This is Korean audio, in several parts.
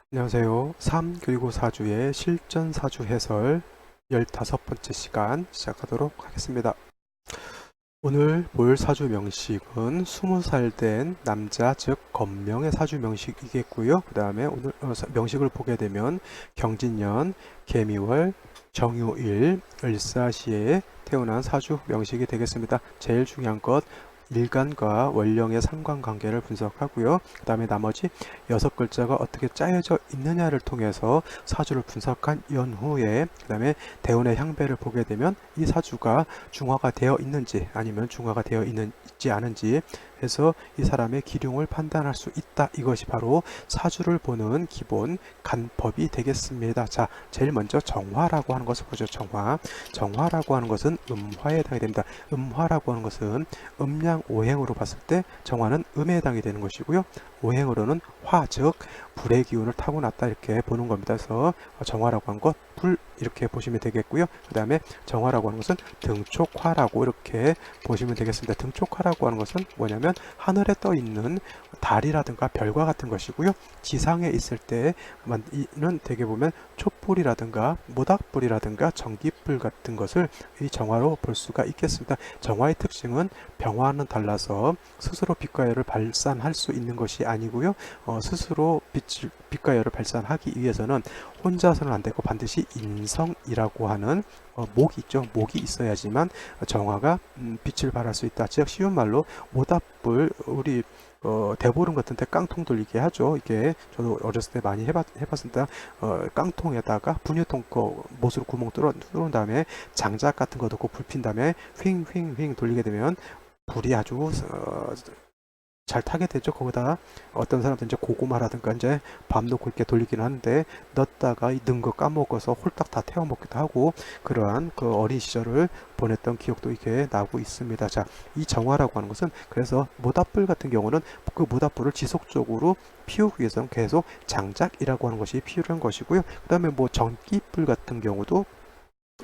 안녕하세요. 3 그리고 4주의 실전 4주 해설 15번째 시간 시작하도록 하겠습니다. 오늘 볼 사주 명식은 20살 된 남자 즉 건명의 사주 명식이겠고요. 그 다음에 오늘 명식을 보게 되면 경진년, 개미월, 정유일, 을사시에 태어난 사주 명식이 되겠습니다. 제일 중요한 것 일간과 원령의 상관관계를 분석하고요. 그 다음에 나머지 6글자가 어떻게 짜여져 있느냐를 통해서 사주를 분석한 연후에 그 다음에 대운의 향배를 보게 되면 이 사주가 중화가 되어 있는지 아니면 중화가 되어 있지 않은지 해서 이 사람의 기륭을 판단할 수 있다. 이것이 바로 사주를 보는 기본 간법이 되겠습니다. 자, 제일 먼저 정화라고 하는 것을 보죠. 정화. 정화라고 하는 것은 음화에 해당이 됩니다. 음화라고 하는 것은 음양 오행으로 봤을 때 정화는 음에 해당이 되는 것이고요. 오행으로는 화, 즉 불의 기운을 타고났다 이렇게 보는 겁니다. 그래서 정화라고 하는 것, 불 이렇게 보시면 되겠고요. 그 다음에 정화라고 하는 것은 등촉화라고 이렇게 보시면 되겠습니다. 등촉화라고 하는 것은 뭐냐면 하늘에 떠 있는 달이라든가 별과 같은 것이고요. 지상에 있을 때는 대개 보면 촛불이라든가 모닥불이라든가 전기불 같은 것을 이 정화로 볼 수가 있겠습니다. 정화의 특징은 병화는 달라서 스스로 빛과 열을 발산할 수 있는 것이 아니고요. 스스로 빛과 열을 발산하기 위해서는 혼자서는 안 되고 반드시 인성이라고 하는 목이 있죠. 목이 있어야지만 정화가 빛을 발할 수 있다. 즉 쉬운 말로 모닥불 우리 대보름 같은 데 깡통 돌리게 하죠. 이게 저도 어렸을 때 많이 해봤습니다. 깡통에다가 분유통 못으로 구멍 뚫은 다음에 장작 같은 거 넣고 불 핀 다음에 휘잉 돌리게 되면 불이 아주 잘 타게 되죠. 거기다 어떤 사람들은 이제 고구마라든가 이제 밥 넣고 이렇게 돌리기는 하는데 넣었다가 넣은 거 까먹어서 홀딱 다 태워 먹기도 하고 그러한 그 어린 시절을 보냈던 기억도 이렇게 나고 있습니다. 자, 이 정화라고 하는 것은 그래서 모닥불 같은 경우는 그 모닥불을 지속적으로 피우기 위해서는 계속 장작이라고 하는 것이 필요한 것이고요. 그 다음에 뭐 전기불 같은 경우도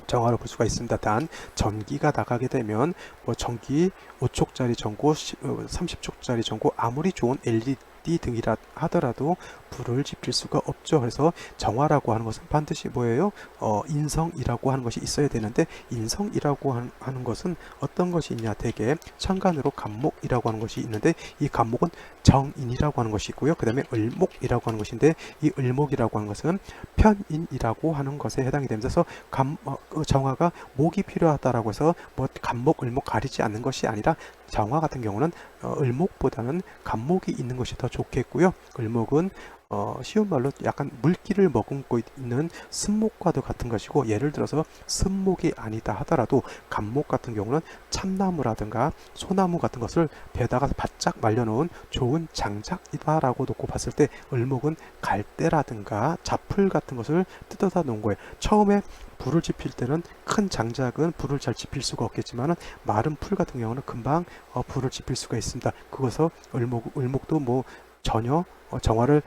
정화로 볼 수가 있습니다. 단 전기가 나가게 되면 뭐 전기 5촉짜리 전구, 30촉짜리 전구 아무리 좋은 LED 등이라 하더라도 불을 지필 수가 없죠. 그래서 정화라고 하는 것은 반드시 뭐예요? 인성이라고 하는 것이 있어야 되는데 인성이라고 하는 것은 어떤 것이 있냐? 대개 천간으로 간목이라고 하는 것이 있는데 이 간목은 정인이라고 하는 것이 있고요. 그 다음에 을목이라고 하는 것인데 이 을목이라고 하는 것은 편인이라고 하는 것에 해당이 됩니다. 그래서 정화가 목이 필요하다라고 해서 뭐 간목, 을목 가리지 않는 것이 아니라 정화 같은 경우는 을목보다는 간목이 있는 것이 더 좋겠고요. 을목은 쉬운 말로 약간 물기를 머금고 있는 습목과도 같은 것이고 예를 들어서 습목이 아니다 하더라도 간목 같은 경우는 참나무라든가 소나무 같은 것을 배에다가 바짝 말려놓은 좋은 장작이다라고 놓고 봤을 때 을목은 갈대라든가 자풀 같은 것을 뜯어다 놓은 거예요. 처음에 불을 지필 때는 큰 장작은 불을 잘 지필 수가 없겠지만은 마른 풀 같은 경우는 금방 불을 지필 수가 있습니다. 그것서 을목도 뭐 전혀 정화를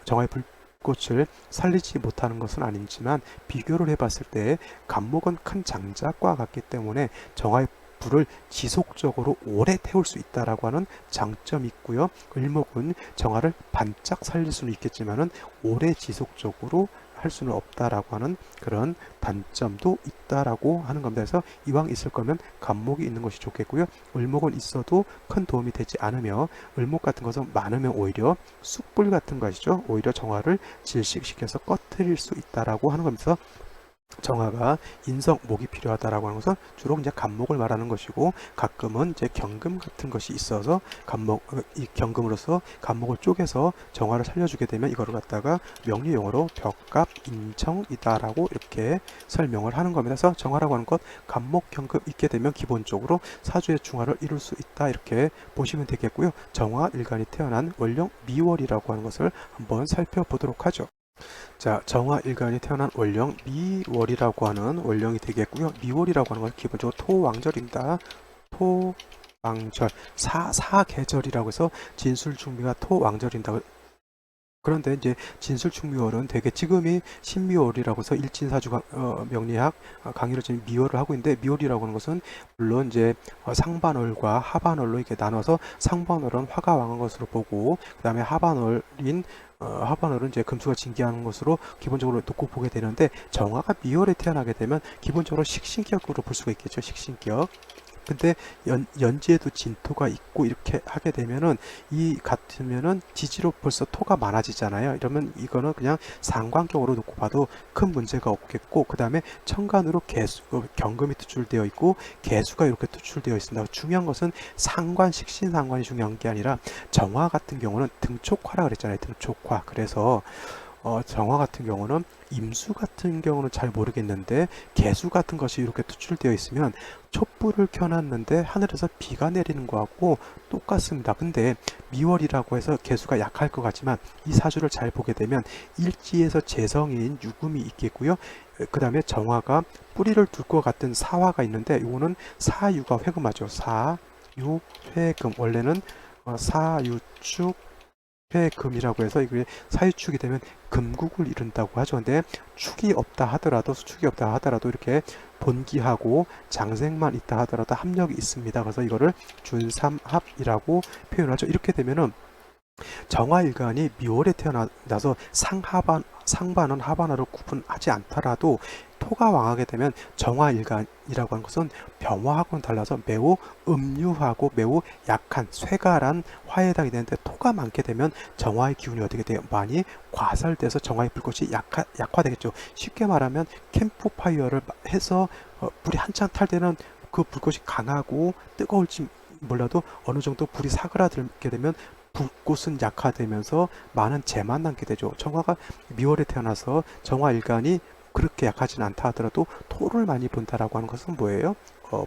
정화의 불꽃을 살리지 못하는 것은 아니지만 비교를 해봤을 때 간목은 큰 장작과 같기 때문에 정화의 불을 지속적으로 오래 태울 수 있다라고 하는 장점이 있고요. 을목은 정화를 반짝 살릴 수는 있겠지만은 오래 지속적으로 할 수는 없다라고 하는 그런 단점도 있다라고 하는 겁니다. 그래서 이왕 있을 거면 간목이 있는 것이 좋겠고요. 을목은 있어도 큰 도움이 되지 않으며 을목 같은 것은 많으면 오히려 쑥불 같은 것이죠. 오히려 정화를 질식시켜서 꺼트릴 수 있다라고 하는 겁니다. 정화가 인성, 목이 필요하다라고 하는 것은 주로 이제 간목을 말하는 것이고 가끔은 이제 경금 같은 것이 있어서 이 경금으로서 간목을 쪼개서 정화를 살려주게 되면 이거를 갖다가 명리용어로 벽갑 인청이다라고 이렇게 설명을 하는 겁니다. 그래서 정화라고 하는 것 간목 경금 있게 되면 기본적으로 사주의 중화를 이룰 수 있다 이렇게 보시면 되겠고요. 정화 일간이 태어난 원령 미월이라고 하는 것을 한번 살펴보도록 하죠. 자, 정화일간이 태어난 월령 미월이라고 하는 월령이 되겠고요. 미월이라고 하는 것은 기본적으로 토왕절입니다. 토왕절, 사계절이라고 해서 진술중비가 토왕절입니다. 그런데 이제 진술충미월은 되게 지금이 신미월이라고 해서 일진사주 명리학 강의로 지금 미월을 하고 있는데, 미월이라고 하는 것은 물론 이제 상반월과 하반월로 이렇게 나눠서 상반월은 화가 왕한 것으로 보고, 그 다음에 하반월은 이제 금수가 진기하는 것으로 기본적으로 놓고 보게 되는데, 정화가 미월에 태어나게 되면 기본적으로 식신격으로 볼 수가 있겠죠. 식신격. 근데 연지에도 진토가 있고 이렇게 하게 되면은, 이 같으면은 지지로 벌써 토가 많아지잖아요. 이러면 이거는 그냥 상관격으로 놓고 봐도 큰 문제가 없겠고, 그 다음에 천간으로 경금이 투출되어 있고 개수가 이렇게 투출되어 있습니다. 중요한 것은 상관, 식신상관이 중요한 게 아니라, 정화 같은 경우는 등촉화라 그랬잖아요. 등촉화. 그래서 정화 같은 경우는, 임수 같은 경우는 잘 모르겠는데 개수 같은 것이 이렇게 투출되어 있으면 촛불을 켜놨는데 하늘에서 비가 내리는 거하고 똑같습니다. 근데 미월이라고 해서 개수가 약할 것 같지만, 이 사주를 잘 보게 되면 일지에서 재성인 유금이 있겠고요. 그 다음에 정화가 뿌리를 둘 것 같은 사화가 있는데, 이거는 사유가 회금하죠. 사유 회금. 원래는 사유축 회금이라고 해서, 이게 사유축이 되면 금국을 이룬다고 하죠. 근데 축이 없다 하더라도 이렇게 본기하고 장생만 있다 하더라도 합력이 있습니다. 그래서 이거를 준삼합이라고 표현하죠. 이렇게 되면은 정화일간이 미월에 태어나서 상반은 하반하로 구분하지 않더라도, 토가 왕하게 되면 정화일간이라고 하는 것은 병화하고는 달라서 매우 음유하고 매우 약한 쇠갈한 화에 해당이 되는데, 토가 많게 되면 정화의 기운이 어떻게 돼요? 많이 과살돼서 정화의 불꽃이 약화되겠죠. 쉽게 말하면 캠프파이어를 해서 불이 한창 탈 때는 그 불꽃이 강하고 뜨거울지 몰라도 어느 정도 불이 사그라들게 되면 불꽃은 약화되면서 많은 재만 남게 되죠. 정화가 미월에 태어나서 정화일간이 그렇게 약하지는 않다 하더라도 토를 많이 본다라고 하는 것은 뭐예요?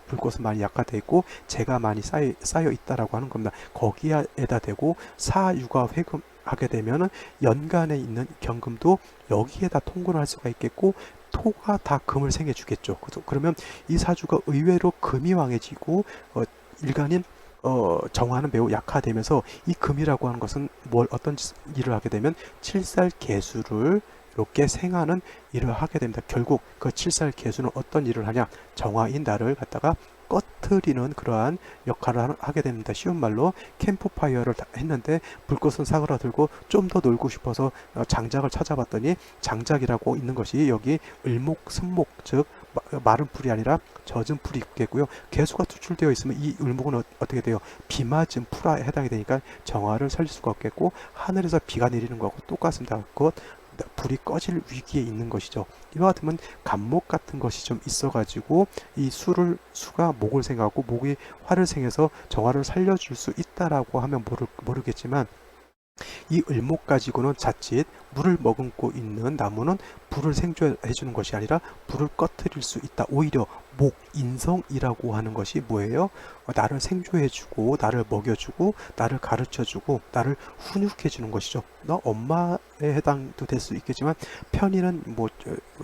불꽃은 많이 약화되어 있고 재가 많이 쌓여 있다라고 하는 겁니다. 거기에다 대고 사유가 회금하게 되면은 연간에 있는 경금도 여기에다 통근을 할 수가 있겠고, 토가 다 금을 생겨주겠죠. 그러면 이 사주가 의외로 금이 왕해지고 일간인 정화는 매우 약화되면서, 이 금이라고 하는 것은 어떤 일을 하게 되면 칠살 개수를 이렇게 생하는 일을 하게 됩니다. 결국 그 칠살 개수는 어떤 일을 하냐? 정화인 나를 갖다가 꺼트리는 그러한 역할을 하게 됩니다. 쉬운 말로 캠프파이어를 했는데 불꽃은 사그라들고 좀 더 놀고 싶어서 장작을 찾아봤더니, 장작이라고 있는 것이 여기 을목, 승목, 즉 마른 풀이 아니라 젖은 풀이 있겠고요. 개수가 투출되어 있으면 이 을목은 어떻게 돼요? 비 맞은 풀에 해당이 되니까 정화를 살릴 수가 없겠고, 하늘에서 비가 내리는 거하고 똑같습니다. 그것 불이 꺼질 위기에 있는 것이죠. 이와 같으면 간목 같은 것이 좀 있어가지고, 이 수가 목을 생하고 목이 화를 생해서 정화를 살려줄 수 있다라고 하면 모르겠지만, 이 을목 가지고는 자칫 물을 머금고 있는 나무는 불을 생존해 주는 것이 아니라 불을 꺼트릴 수 있다. 오히려 목인성이라고 하는 것이 뭐예요? 나를 생존해 주고 나를 먹여주고 나를 가르쳐 주고 나를 훈육해 주는 것이죠. 너 엄마에 해당도 될 수 있겠지만, 편의는 뭐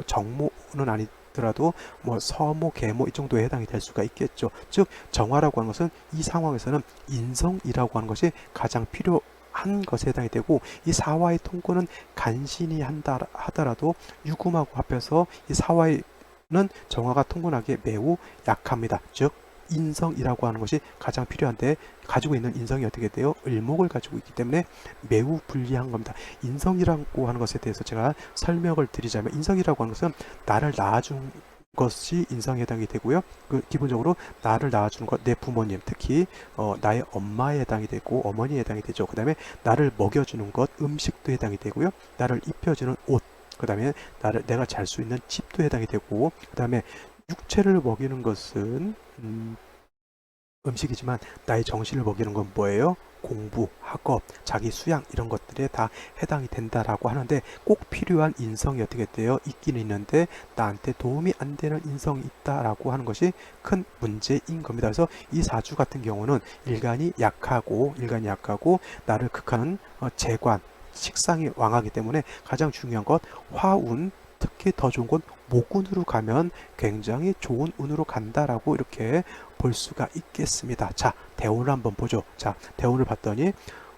정모는 아니더라도 뭐 서모, 계모 이 정도에 해당이 될 수가 있겠죠. 즉 정화라고 하는 것은 이 상황에서는 인성이라고 하는 것이 가장 한 것에 해당이 되고, 이 사화의 통근은 간신히 한다 하더라도 유금하고 합해서 이 사화는 정화가 통근하기에 매우 약합니다. 즉 인성이라고 하는 것이 가장 필요한데, 가지고 있는 인성이 어떻게 돼요? 을목을 가지고 있기 때문에 매우 불리한 겁니다. 인성이라고 하는 것에 대해서 제가 설명을 드리자면, 인성이라고 하는 것은 나를 낳아준 것이 인성에 해당이 되고요. 기본적으로 나를 낳아주는 것, 내 부모님, 특히 나의 엄마에 해당이 되고 어머니에 해당이 되죠. 그 다음에 나를 먹여주는 것, 음식도 해당이 되고요. 나를 입혀주는 옷, 그 다음에 내가 잘 수 있는 집도 해당이 되고, 그 다음에 육체를 먹이는 것은 음식이지만 나의 정신을 먹이는 건 뭐예요? 공부, 학업, 자기 수양 이런 것들에 다 해당이 된다라고 하는데, 꼭 필요한 인성이 어떻게 돼요? 있기는 있는데 나한테 도움이 안 되는 인성이 있다라고 하는 것이 큰 문제인 겁니다. 그래서 이 사주 같은 경우는 일간이 약하고 나를 극하는 재관, 식상이 왕하기 때문에 가장 중요한 것 화운, 특히 더 좋은 건 목운으로 가면 굉장히 좋은 운으로 간다라고 이렇게 볼 수가 있겠습니다. 자, 대운을 한번 보죠. 자, 대운을 봤더니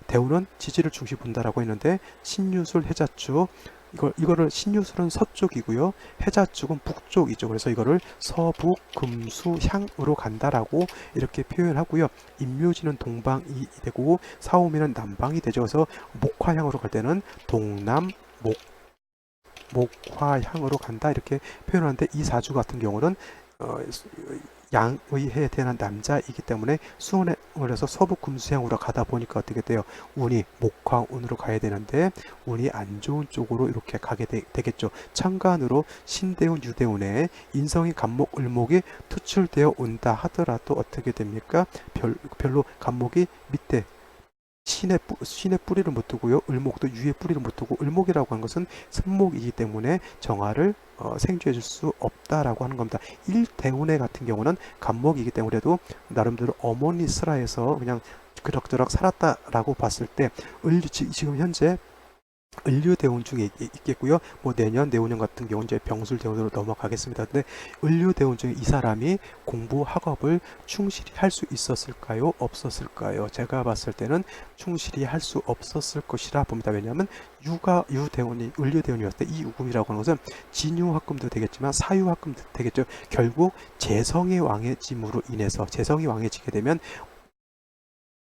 대우는 지지를 중시 본다라고 했는데 신유술 해자축 이거를 신유술은 서쪽이고요. 해자축은 북쪽이죠. 그래서 이거를 서북 금수향으로 간다라고 이렇게 표현하고요. 임묘지는 동방이 되고 사오미는 남방이 되죠. 그래서 목화향으로 갈 때는 동남 목화향으로 간다 이렇게 표현하는데 이 사주 같은 경우는 양의해에 태어난 남자이기 때문에 수원을 해서 서북 금수향으로 가다 보니까 어떻게 돼요? 운이 목화운으로 가야 되는데 운이 안 좋은 쪽으로 이렇게 가게 되겠죠. 천간으로 신대운 유대운에 인성이 간목 을목이 투출되어 온다 하더라도 어떻게 됩니까? 별로 간목이 밑에 신의 뿌리를 못 두고요. 을목도 위에 뿌리를 못 두고 을목이라고 하는 것은 승목이기 때문에 정화를 생주해 줄 수 없다라고 하는 겁니다. 일대운의 같은 경우는 간목이기 때문에도 나름대로 어머니 슬하에서 그냥 그럭저럭 살았다라고 봤을 때 지금 현재 을류대운 중에 있겠고요. 뭐 내년, 내후년 같은 경우는 이제 병술대운으로 넘어가겠습니다. 근데 을류대운 중에 이 사람이 공부 학업을 충실히 할 수 있었을까요? 없었을까요? 제가 봤을 때는 충실히 할 수 없었을 것이라 봅니다. 왜냐하면 을류대운이었을 때 이 우금이라고 하는 것은 진유학금도 되겠지만 사유학금도 되겠죠. 결국 재성이 왕해짐으로 인해서 재성이 왕해지게 되면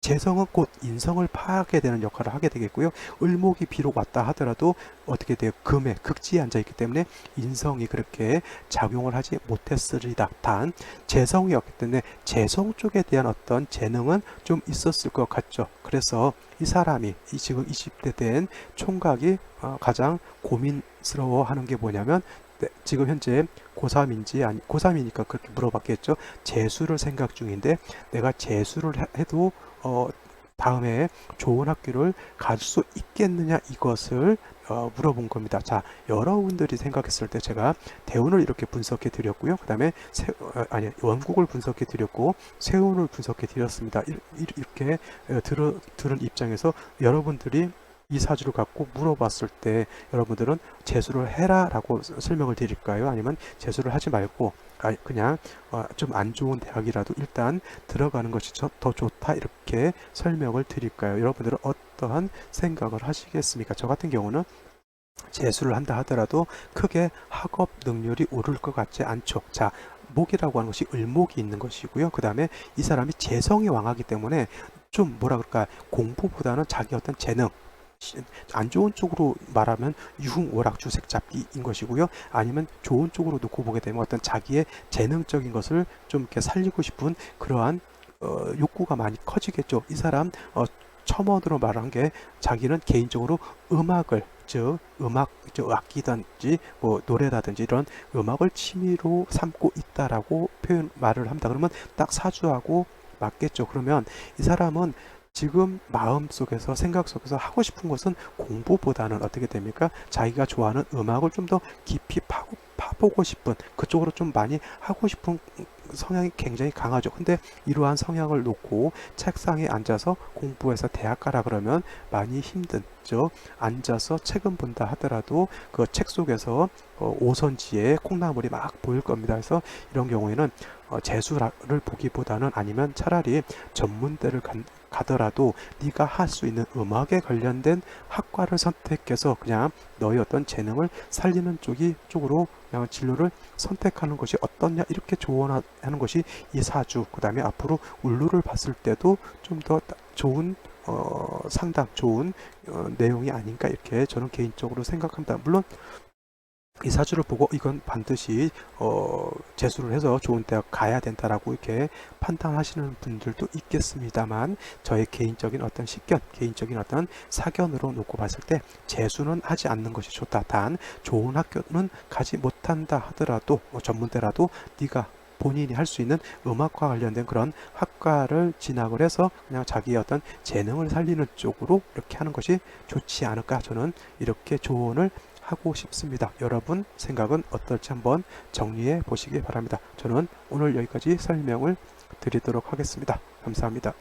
재성은 곧 인성을 파하게 되는 역할을 하게 되겠고요. 을목이 비록 왔다 하더라도 어떻게 돼요? 금에 극지에 앉아 있기 때문에 인성이 그렇게 작용을 하지 못했으리다. 단 재성이었기 때문에 재성 쪽에 대한 어떤 재능은 좀 있었을 것 같죠. 그래서 이 사람이 지금 20대 된 총각이 가장 고민스러워하는 게 뭐냐면 지금 현재 고3인지 아니 고3이니까 그렇게 물어봤겠죠. 재수를 생각 중인데 내가 재수를 해도 다음에 좋은 학교를 갈 수 있겠느냐 이것을 물어본 겁니다. 자, 여러분들이 생각했을 때 제가 대운을 이렇게 분석해 드렸고요. 그 다음에 원국을 분석해 드렸고 세운을 분석해 드렸습니다. 이렇게 들은 입장에서 여러분들이 이 사주를 갖고 물어봤을 때 여러분들은 재수를 해라 라고 설명을 드릴까요? 아니면 재수를 하지 말고 그냥 좀 안 좋은 대학이라도 일단 들어가는 것이 더 좋다 이렇게 설명을 드릴까요? 여러분들은 어떠한 생각을 하시겠습니까? 저 같은 경우는 재수를 한다 하더라도 크게 학업 능률이 오를 것 같지 않죠. 자, 목이라고 하는 것이 을목이 있는 것이고요. 그 다음에 이 사람이 재성이 왕하기 때문에 좀 뭐라 그럴까 공부보다는 자기 어떤 재능 안 좋은 쪽으로 말하면 유흥오락주색잡기인 것이고요. 아니면 좋은 쪽으로 놓고 보게 되면 어떤 자기의 재능적인 것을 좀 이렇게 살리고 싶은 그러한 욕구가 많이 커지겠죠. 이 사람 첨언으로 말한 게 자기는 개인적으로 음악을 악기든지 뭐 노래라든지 이런 음악을 취미로 삼고 있다라고 말을 합니다. 그러면 딱 사주하고 맞겠죠. 그러면 이 사람은 지금 마음속에서 생각 속에서 하고 싶은 것은 공부보다는 어떻게 됩니까? 자기가 좋아하는 음악을 좀 더 깊이 파보고 싶은 그쪽으로 좀 많이 하고 싶은 성향이 굉장히 강하죠. 근데 이러한 성향을 놓고 책상에 앉아서 공부해서 대학 가라 그러면 많이 힘들죠. 앉아서 책은 본다 하더라도 그 책 속에서 오선지에 콩나물이 막 보일 겁니다. 그래서 이런 경우에는 재수를 보기보다는 아니면 차라리 전문대를 가더라도 네가 할 수 있는 음악에 관련된 학과를 선택해서 그냥 너의 어떤 재능을 살리는 쪽으로 그냥 진로를 선택하는 것이 어떻냐 이렇게 조언하는 것이 이 사주 그 다음에 앞으로 운루를 봤을 때도 좀 더 좋은 상당 좋은 내용이 아닌가 이렇게 저는 개인적으로 생각합니다. 물론 이 사주를 보고 이건 반드시 재수를 해서 좋은 대학 가야 된다라고 이렇게 판단하시는 분들도 있겠습니다만 저의 개인적인 어떤 식견, 개인적인 어떤 사견으로 놓고 봤을 때 재수는 하지 않는 것이 좋다. 단 좋은 학교는 가지 못한다 하더라도 전문대라도 네가 본인이 할 수 있는 음악과 관련된 그런 학과를 진학을 해서 그냥 자기의 어떤 재능을 살리는 쪽으로 이렇게 하는 것이 좋지 않을까 저는 이렇게 조언을 하고 싶습니다. 여러분 생각은 어떨지 한번 정리해 보시기 바랍니다. 저는 오늘 여기까지 설명을 드리도록 하겠습니다. 감사합니다.